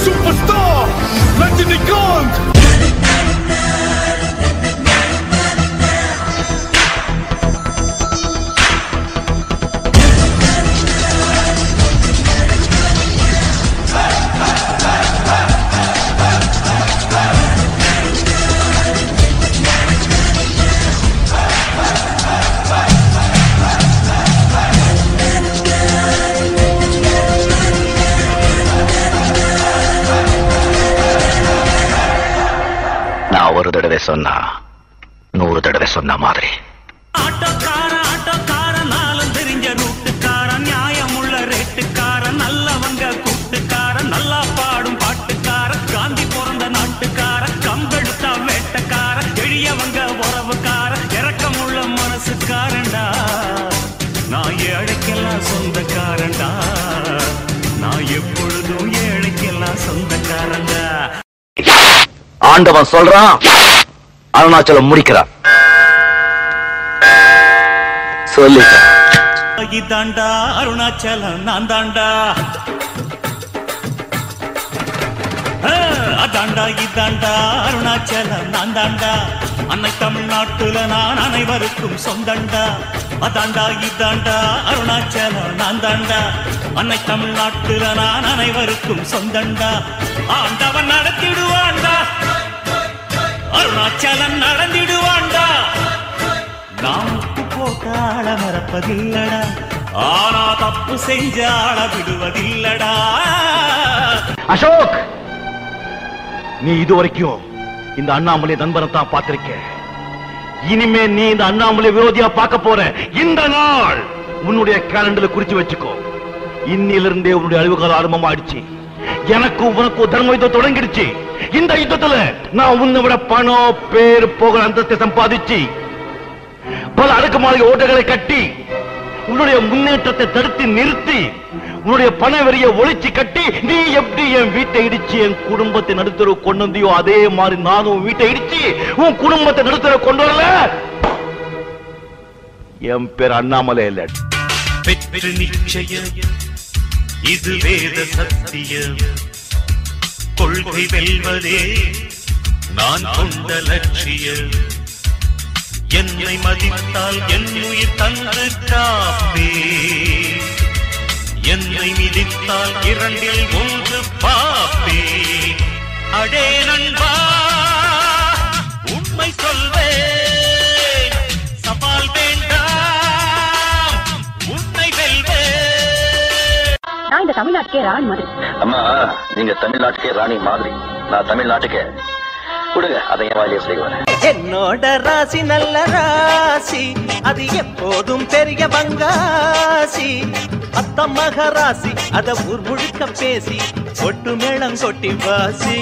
Superstar Rajinikanth. ஒரு தடவை சொன்னா 100 தடவை சொன்ன மாதிரி. ஆட்டோக்கார நாளும் தெரிஞ்ச ரூட்டுக்கார, நியாயமுள்ள ரேட்டுக்கார, நல்லவங்க கூட்டுக்கார, நல்லா பாடும் பாட்டுக்கார, காந்தி பிறந்த நாட்டுக்கார, கம்பெடுத்தா வேட்டக்கார, எளியவங்க உறவுக்கார, இறக்கமுள்ள மனசுக்காரண்டா. நான் ஏழைக்கெல்லாம் சொந்தக்காரண்டா, நான் எப்பொழுதும் ஏழைக்கெல்லாம் சொந்தக்காரண்டா. ஆண்டவன் சொல்றான், அருணாச்சலம் முடிக்கிறான். சொல்லிட்டேன். இதாண்டா அருணாச்சலம், நான் தாண்டா. அதாண்டா இதாண்டா அருணாச்சலம், நான் தாண்டா. அன்னை தமிழ்நாட்டுல நான் அனைவருக்கும் சொந்தண்டா. அதாண்டா இதாண்டா அருணாச்சலம், நான் தாண்டா. அன்னை தமிழ்நாட்டுல நான் அனைவருக்கும் சொந்தண்டா. ஆண்டவன் நடத்திடுவாண்டா, அருணாச்சலம் நடந்திடுவாண்டா. நாம் போட்டாள மறப்பதில்லடா, ஆனா தப்பு செஞ்ச ஆள விடுவதில்லடா. அசோக், நீ இதுவரைக்கும் இந்த அண்ணாமலை நண்பனை தான் பார்த்திருக்க. இனிமே நீ இந்த அண்ணாமலை விரோதியா பார்க்க போற. இந்த நாள் உன்னுடைய கேலண்டர்ல குறிச்சு வச்சுக்கோ. இன்னிலிருந்தே உன்னுடைய அழிவுகால ஆரம்பமாயிடுச்சு. எனக்கும் உனக்கும் தர்ம யுத்தம் தொடங்கிடுச்சு. இந்த யுத்தத்துல நான் உன்னை விட பணம், பேர், புகழ், அந்தஸ்தை சம்பாதிச்சு பல அடுக்குமாளிகை ஓட்டைகளை கட்டி உன்னுடைய முன்னேற்றத்தை தடுத்து நிறுத்தி உன்னுடைய பண வரிய ஒழிச்சு கட்டி நீ எப்படி என் வீட்டை இடிச்சு என் குடும்பத்தை நடுத்தர கொண்டு வந்தியோ அதே மாதிரி நானும் வீட்டை இடிச்சு உன் குடும்பத்தை நடுத்தர கொண்டு வரல. என் பேர் அண்ணாமலை இல்ல. வெற்றி நிச்சயம், இது வேத சத்தியம். கொள்கை வெல்வதே நான் கொண்ட லட்சியம். என்னை மதித்தால் என் உயிர் தந்து காப்பே, என்னை மிதித்தால் 2ல் 1 பாப்பே. அடே நண்பா, உண்மை சொல்வேன், சவால் வேண்டாம், உன்னை வெல்வேன். நான் இந்த தமிழ்நாட்டுக்கே ராணி மாதிரி. அம்மா, நீங்க தமிழ்நாட்டுக்கே ராணி மாதிரி, நான் தமிழ்நாட்டுக்கே கொடுங்க. அதை என் வாயிலே செய்வேன். என்னோட ராசி நல்ல ராசி, அது எப்போதும் பெரிய பங்காசி. அத்த மகராசி, அத ஊர் முழுக்க பேசி ஒட்டு மேளம் கொட்டி வாசி.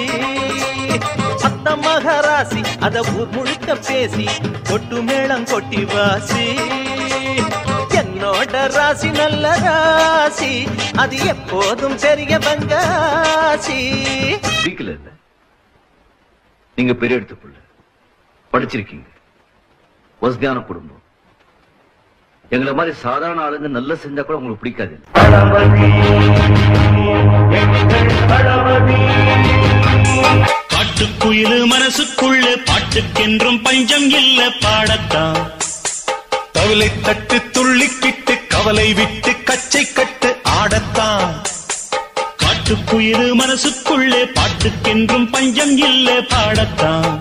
அத்த மகராசி, அத ஊர் முழுக்க பேசி ஒட்டு மேளம் கொட்டி வாசி. என்னோட ராசி நல்ல ராசி, அது எப்போதும் பெரிய பங்காசி. நீங்க பெரிய எடுத்து புள்ள, படிச்சிருக்கீங்க, வசதியான குடும்பம். எங்களை மாதிரி சாதாரண ஆளுங்க நல்லா செஞ்சா கூட உங்களுக்கு பிடிக்காது. பாட்டுக்குயிலு மனசுக்குள்ள பாட்டுக்கென்றும் பஞ்சம் இல்ல, பாடத்தான். தவிலை தட்டு துள்ளிக்கிட்டு கவலை விட்டு கச்சை கட்டு ஆடத்தான். காட்டுக்குயிலு மனசுக்குள்ளே பாட்டுக்கென்றும் பஞ்சம் இல்ல, பாடத்தான்.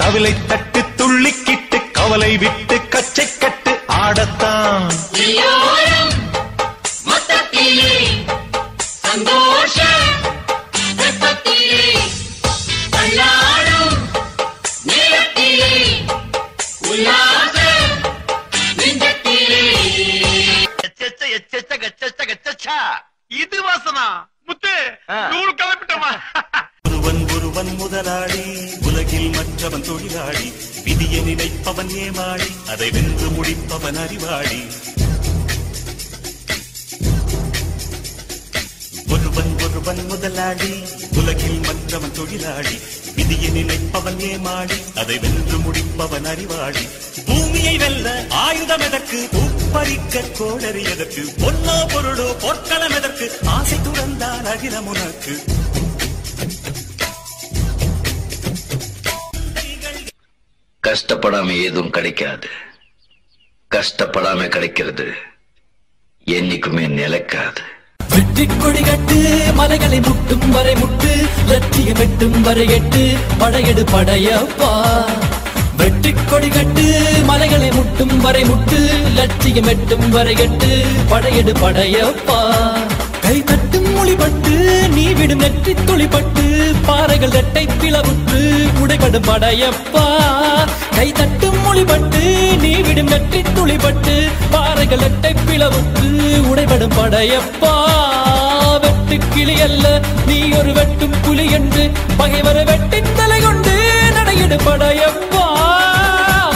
தவிலை தட்டு துள்ளிக்கிட்டு கவலை விட்டு கச்சை கட்டு ஆடத்தான். இது வாசனா முத்து நூறு கிளம்பிட்டோமா? ஒருவன் முதலாளி, உலகில் மற்றவன் தொழிலாளி. விதியை நினைப்பவன் ஏமாளி, அதை வென்று முடிப்பவன் அறிவாளி. ஒருவன் முதலாளி, உலகில் மற்றவன் தொழிலாளி. விதியை நினைப்பவன் ஏமாளி, அதை வென்று முடிப்பவன் அறிவாளி. பூமியை வெல்ல ஆயுதம் எதற்கு, பூப்பறிக்க கோடரி எதற்கு, பொன்னோ பொருளோ பொற்களம் எதற்கு, ஆசை துறந்தால் அகிலம் உனக்கு. கஷ்டப்படாம எதுவும் கிடைக்காது. கஷ்டப்படாம கிடைக்கிறது என்னைக்குமே நிலைக்காது. வெற்றி கொடி கட்டு மலைகளை முட்டும் வரை முட்டு லட்சியம் வெட்டும் வரை எட்டு படையெடு படையப்பா. வெற்றி கொடி கட்டு மலைகளை முட்டும் வரை முட்டு லட்சியம் வெட்டும் வரை எட்டு படையெடு படையப்பா. கை தட்டும் மொழிபட்டு நீ விடும் நெற்றி துளிப்பட்டு பாறைகள் ரெட்டை பிளவுற்று உடைபடும் படையப்பா. கை தட்டும் மொழிபட்டு நீ விடும் நெற்றி துளிப்பட்டு பாறைகள் ரெட்டை பிளவுற்று உடைபடும் படையப்பா. வெட்டு கிளி அல்ல நீ ஒரு வெட்டும் புலி என்று பகைவர வெட்டின் தலை கொண்டு நடையிடு படையப்பா.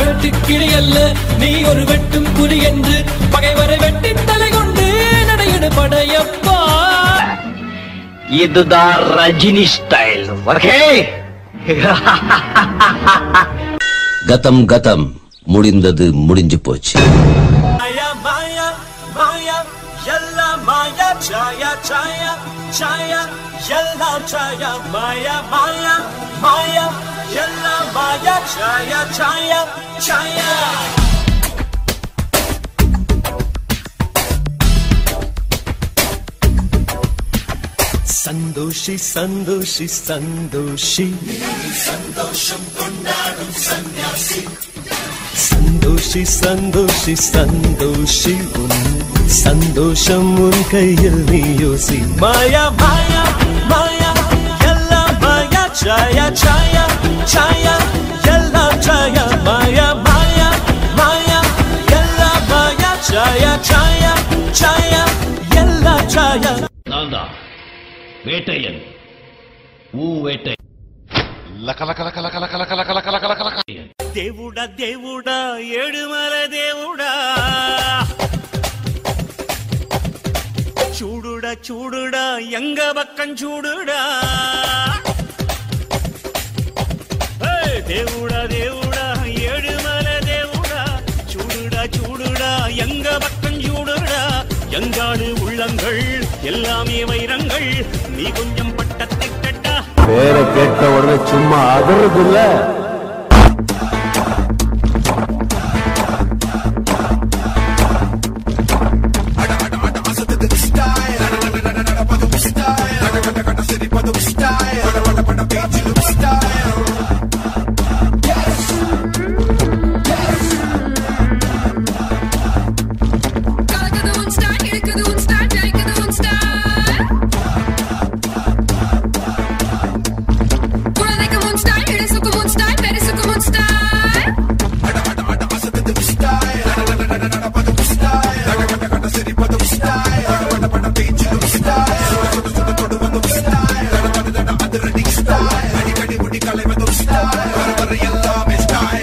வெட்டு கிளி அல்ல நீ ஒரு வெட்டும் புலி என்று பகைவர வெட்டின் தலை கொண்டு நடையிடு படையப்பா. இதுதான் ரஜினி ஸ்டைல். ஓகே. கதம் கதம் முடிந்தது முடிஞ்சு போச்சு. மாயா மாயா மாயா எல்லாம் மாயா சாயா சாயா சாயா எல்லாம் சாயா மாயா மாயா மாயா எல்லாம் மாயா சாயா சாயா சாயா. சந்தோஷி சந்தோஷி சந்தோஷி சந்தோஷம் கொண்டாடும் சன்னியாசி. சந்தோஷி சந்தோஷி சந்தோஷி சந்தோஷம் உன் கையில் நீ யோசி. மாயா மாயா மாயா எல்லாம் மாயா சாயா சாயா சாயா எல்லாம் சாயா மாயா மாயா மாயா எல்லாம் மாயா சாயா சாயா சாயா எல்லாம் சாயா. நான் தான் வேட்டையன். வேட்டை దేవుడా దేవుడా ఏడుమల దేవుడా చూడుడా చూడుడా ఎంగ పక్కం చూడుడా. దేవుడా దేవుడా ఏడుమల దేవుడా చూడుడా చూడుడా ఎంగ పక్కం చూడుడా. எங்காடு உள்ளங்கள் எல்லாமே வைரங்கள் நீ கொஞ்சம் பட்டத்தை கட்டா. பேரை கேட்ட உடனே சும்மா அதிர்றது இல்ல.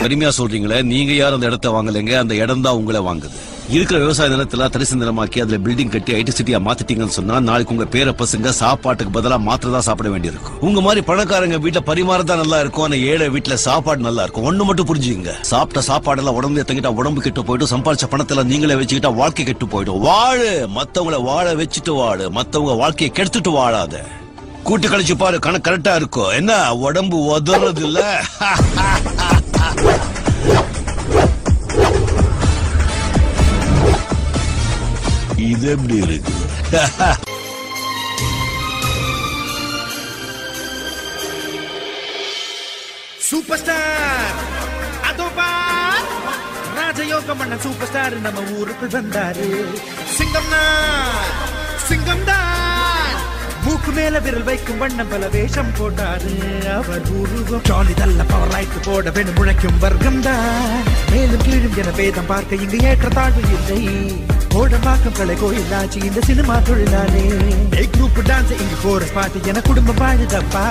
பெருமையா சொல்றீங்களே, நீங்க யாரும் அந்த இடத்த வாங்கலைங்க, அந்த இடம் தான் உங்களை வாங்குது. இருக்கிற விவசாய நிலத்துல தரிசு நிலமாக்கி அதுல பில்டிங் கட்டி ஐடி சிட்டியா மாத்திட்டீங்கன்னு சொன்னா நாளைக்கு உங்க பேர பசங்க சாப்பாட்டுக்கு பதிலா மாத்திரதான் சாப்பிட வேண்டியிருக்கும். உங்க மாதிரி பணக்காரங்க வீட்டுல பரிமாறதான் நல்லா இருக்கும், ஆனா ஏழை வீட்டுல சாப்பாடு நல்லா இருக்கும். ஒண்ணு மட்டும் புரிஞ்சுங்க, சாப்பிட்ட சாப்பாடெல்லாம் உடம்பு தங்கிட்டா உடம்பு கெட்டு போயிடும், சம்பாதிச்ச பணத்துல நீங்களே வச்சுக்கிட்டா வாழ்க்கை கெட்டு போயிடும். வாழு, மத்தவங்களை வாழ வச்சுட்டு வாழு, மத்தவங்க வாழ்க்கையை கெடுத்துட்டு வாழாத. கூட்டு கழிச்சு பாரு, கணக்கு கரெக்டா இருக்கும். என்ன உடம்பு உதறது இல்ல? இது எப்படி இருக்கு? சூப்பர் ஸ்டார் அதோபா ராஜயோகம் பண்ண சூப்பர் ஸ்டார் நம்ம ஊருக்குள் வந்தாரு. சிங்கம் தான் மூக்கு மேல விரல் வைக்கும் வண்ணம் பல வேஷம் போட்டாரு. அவர் உருவம் ஜாலி தள்ள பவர் லைட் போட வேணும் முளைக்கும் வர்க்கம் தான். மேலும் கீழும் என பேதம் பார்க்க இங்கு ஏற்ற தாழ்வு இல்லை. ஓடமாக்கம் கலை கோயிலாச்சு இந்த சினிமா தொழிலாளே. குரூப் டான்ஸ் இங்கு கோரஸ் பாட்டு என குடும்பம் பாடுதப்பா.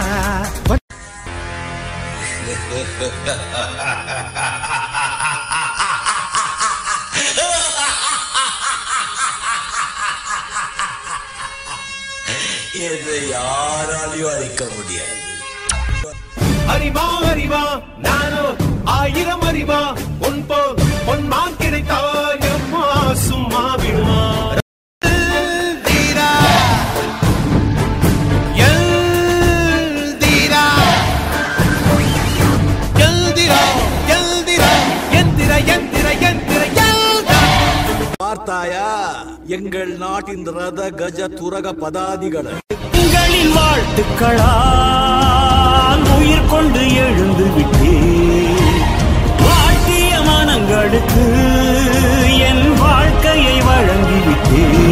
இதை யாராலையும் அழிக்க முடியாது. அறிவா அறிவா நானோ 1000 அறிவா பொன்மான் கிடைத்தாயம்மா சும்மா விடுமா. எல்திரா நாட்டின் ரத கஜ துரக பதாதிகள் உங்களின் வாழ்த்துக்களால் உயிர் கொண்டு எழுந்து விட்டேன். வாழ்த்திய மனங்களுக்கு என் வாழ்க்கையை வழங்கிவிட்டேன்.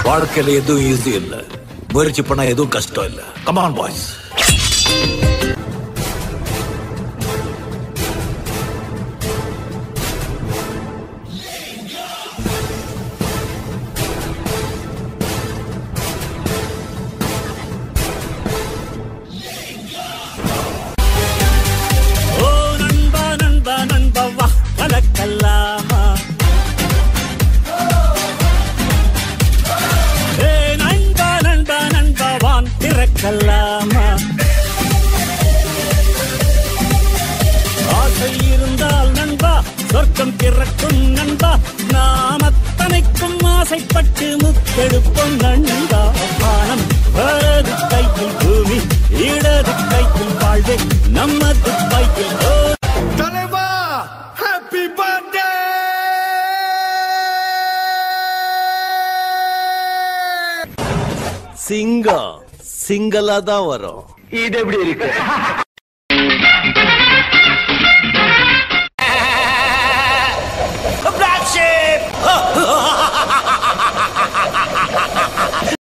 வாழ்க்கையில எதுவும் ஈஸி இல்ல, முயற்சி பண்ணா எதுவும் கஷ்டம் இல்ல. Come on boys. ஓ நண்பா நண்பா நண்பா வா கலக்கல்லாமா. ஏ நண்பா நண்பா நண்பா வான் திறக்கல்லாமா. ஆசை இருந்தால் நண்பா சொர்க்கம் திறக்கும் நண்பா. நாம் அத்தனைக்கும் ஆசைப்பட்டு முத்தெடுப்போம் நண்பா. வானம் வலது கையில் பூமி, இடது கையில் வாழ்வே நமது கையில். தலைவா ஹாப்பி பர்த்டே. சிங்கம் சிங்கலா தான் வரும். இது எப்படி இருக்கு?